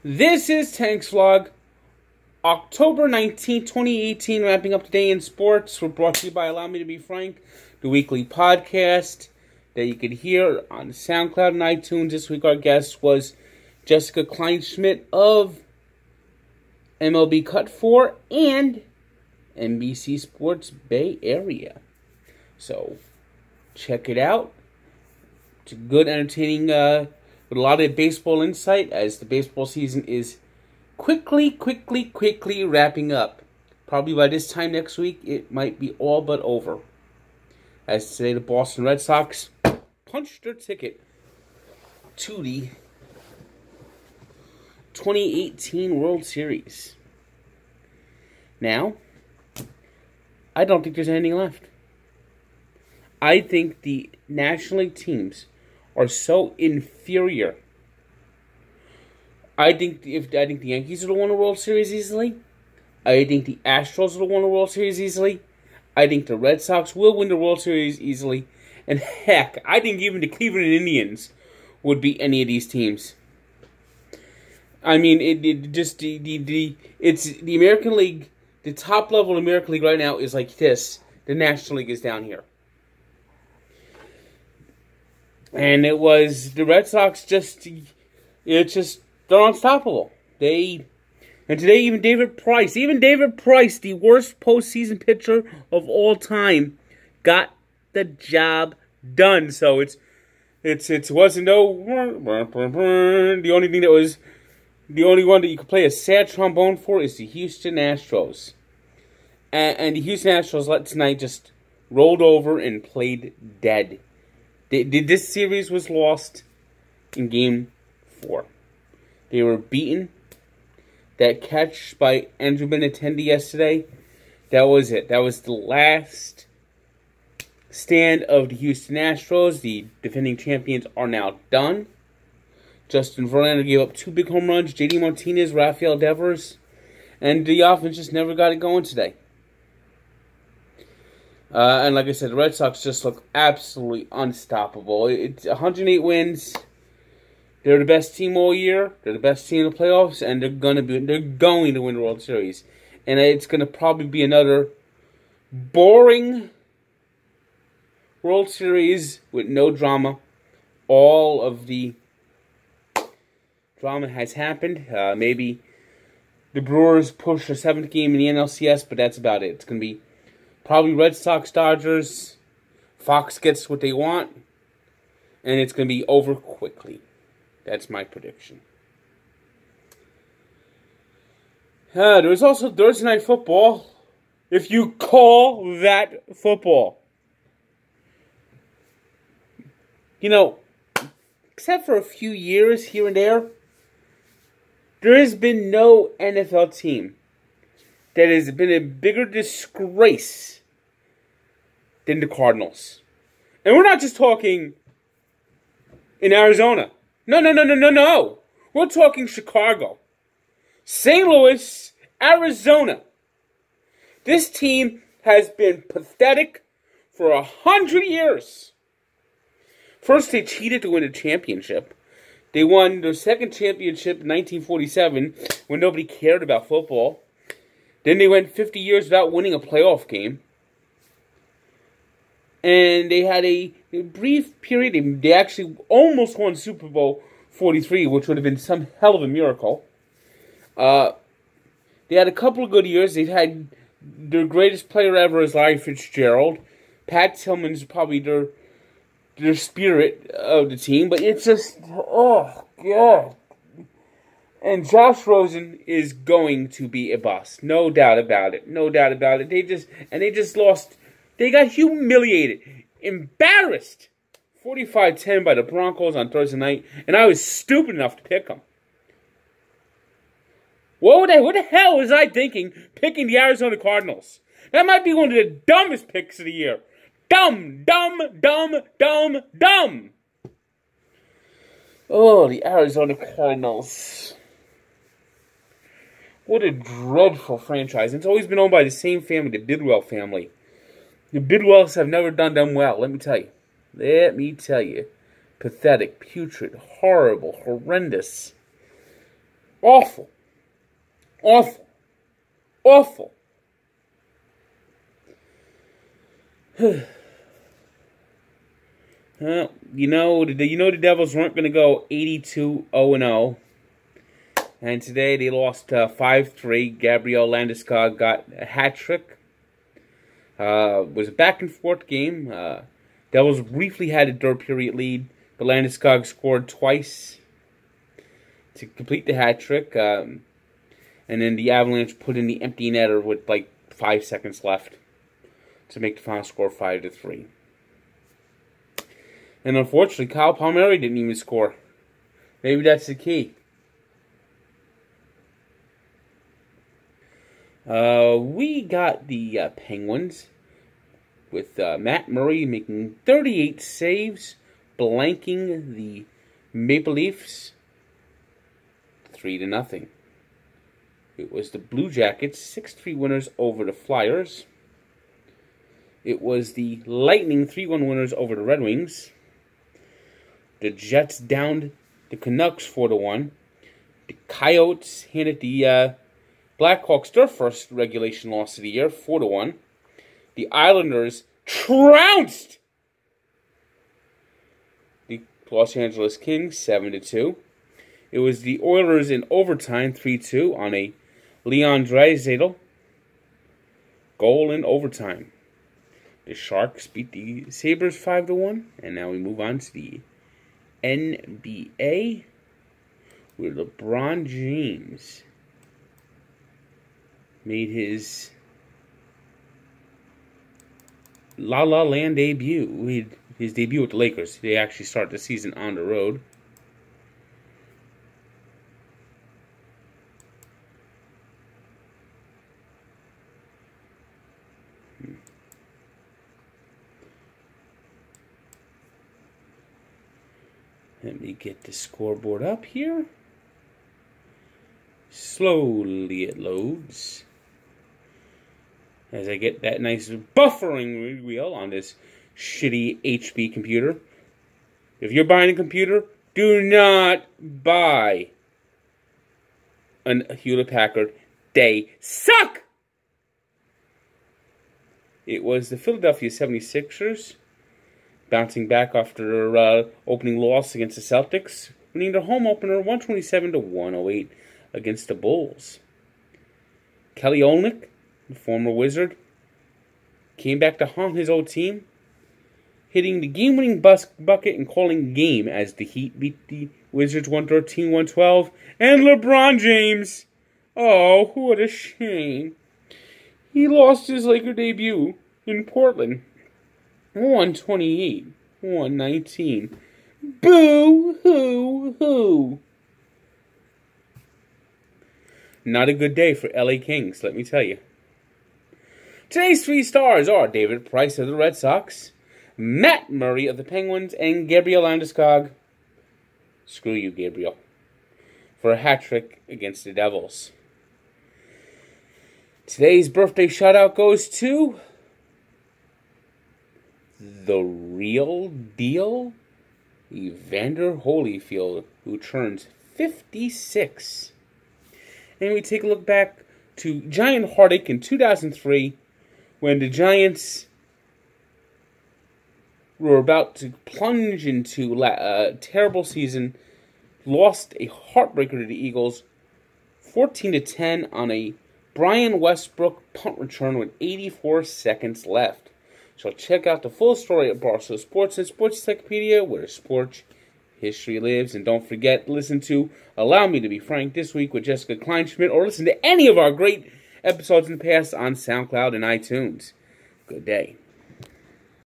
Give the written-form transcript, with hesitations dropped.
This is Tank's Vlog, October 19th, 2018, wrapping up today in sports. We're brought to you by Allow Me to Be Frank, the weekly podcast that you can hear on SoundCloud and iTunes. This week our guest was Jessica Kleinschmidt of MLB Cut 4 and NBC Sports Bay Area. So, check it out. It's a good, entertaining, with a lot of baseball insight as the baseball season is quickly wrapping up. Probably by this time next week, it might be all but over. As today, the Boston Red Sox punched their ticket to the 2018 World Series. Now, I don't think there's anything left. I think the National League teams are so inferior. I think the Yankees would have won the World Series easily. I think the Astros would have won the World Series easily. I think the Red Sox will win the World Series easily. And heck, I think even the Cleveland Indians would beat any of these teams. I mean, it's the American League. The top level of the American League right now is like this. The National League is down here. And it was the Red Sox they're unstoppable. And today even David Price, the worst postseason pitcher of all time, got the job done. So it wasn't the only one that you could play a sad trombone for is the Houston Astros. And the Houston Astros tonight just rolled over and played dead. This series was lost in Game 4. They were beaten. That catch by Andrew Benintendi yesterday, that was it. That was the last stand of the Houston Astros. The defending champions are now done. Justin Verlander gave up 2 big home runs. JD Martinez, Rafael Devers, and the offense just never got it going today. And like I said, the Red Sox just look absolutely unstoppable. It's 108 wins. They're the best team all year. They're the best team in the playoffs, and they're going to win the World Series. And it's going to probably be another boring World Series with no drama. All of the drama has happened. Maybe the Brewers push a 7th game in the NLCS, but that's about it. It's going to be probably Red Sox, Dodgers. Fox gets what they want. And it's going to be over quickly. That's my prediction. There was also Thursday Night Football. If you call that football. You know, except for a few years here and there has been no NFL team that has been a bigger disgrace than the Cardinals. And we're not just talking in Arizona. No. We're talking Chicago, St. Louis, Arizona. This team has been pathetic for 100 years. First, they cheated to win a championship. They won their second championship in 1947 when nobody cared about football. Then they went 50 years without winning a playoff game. And they had a brief period. They actually almost won Super Bowl 43, which would have been some hell of a miracle. They had a couple of good years. They've had their greatest player ever is Larry Fitzgerald. Pat Tillman's probably their spirit of the team. But it's just, oh, God. And Josh Rosen is going to be a bust. No doubt about it. They just lost. They got humiliated, embarrassed, 45-10 by the Broncos on Thursday night, and I was stupid enough to pick them. What the hell was I thinking picking the Arizona Cardinals? That might be one of the dumbest picks of the year. Dumb. Oh, the Arizona Cardinals. What a dreadful franchise. It's always been owned by the same family, the Bidwell family. The Bidwells have never done them well, let me tell you. Pathetic, putrid, horrible, horrendous. Awful. Awful. Awful. Well, you know the Devils weren't going to go 82-0-0. And today they lost 5-3. Gabriel Landeskog got a hat trick. It was a back-and-forth game. Devils briefly had a third period lead, but Landeskog scored twice to complete the hat trick. And then the Avalanche put in the empty netter with like 5 seconds left to make the final score 5-3. And unfortunately, Kyle Palmieri didn't even score. Maybe that's the key. We got the Penguins with Matt Murray making 38 saves, blanking the Maple Leafs 3-0. It was the Blue Jackets 6-3 winners over the Flyers. It was the Lightning 3-1 winners over the Red Wings. The Jets downed the Canucks 4-1. The Coyotes handed the Blackhawks their first regulation loss of the year, 4-1. The Islanders trounced the Los Angeles Kings, 7-2. It was the Oilers in overtime, 3-2, on a Leon Draisaitl goal in overtime. The Sharks beat the Sabres 5-1, and now we move on to the NBA, where LeBron James made his La La Land debut. His debut with the Lakers. They actually start the season on the road. Let me get the scoreboard up here. Slowly it loads. As I get that nice buffering wheel on this shitty HP computer. If you're buying a computer, do not buy a Hewlett-Packard. They suck! It was the Philadelphia 76ers bouncing back after their opening loss against the Celtics, winning their home opener 127-108 against the Bulls. Kelly Olynyk, the former Wizard, came back to haunt his old team, hitting the game-winning bucket and calling game as the Heat beat the Wizards 113-112. And LeBron James, oh, what a shame. He lost his Laker debut in Portland, 128-119. Boo-hoo-hoo. Not a good day for LA Kings, let me tell you. Today's 3 stars are David Price of the Red Sox, Matt Murray of the Penguins, and Gabriel Landeskog, screw you, Gabriel, for a hat trick against the Devils. Today's birthday shout-out goes to the real deal, Evander Holyfield, who turns 56. And we take a look back to Giant heartache in 2003, when the Giants were about to plunge into a terrible season, lost a heartbreaker to the Eagles, 14-10 on a Brian Westbrook punt return with 84 seconds left. So check out the full story at Barstool Sports and Sports Encyclopedia, where sports history lives. And don't forget, listen to Allow Me to Be Frank this week with Jessica Kleinschmidt, or listen to any of our great episodes in the past on SoundCloud and iTunes. Good day.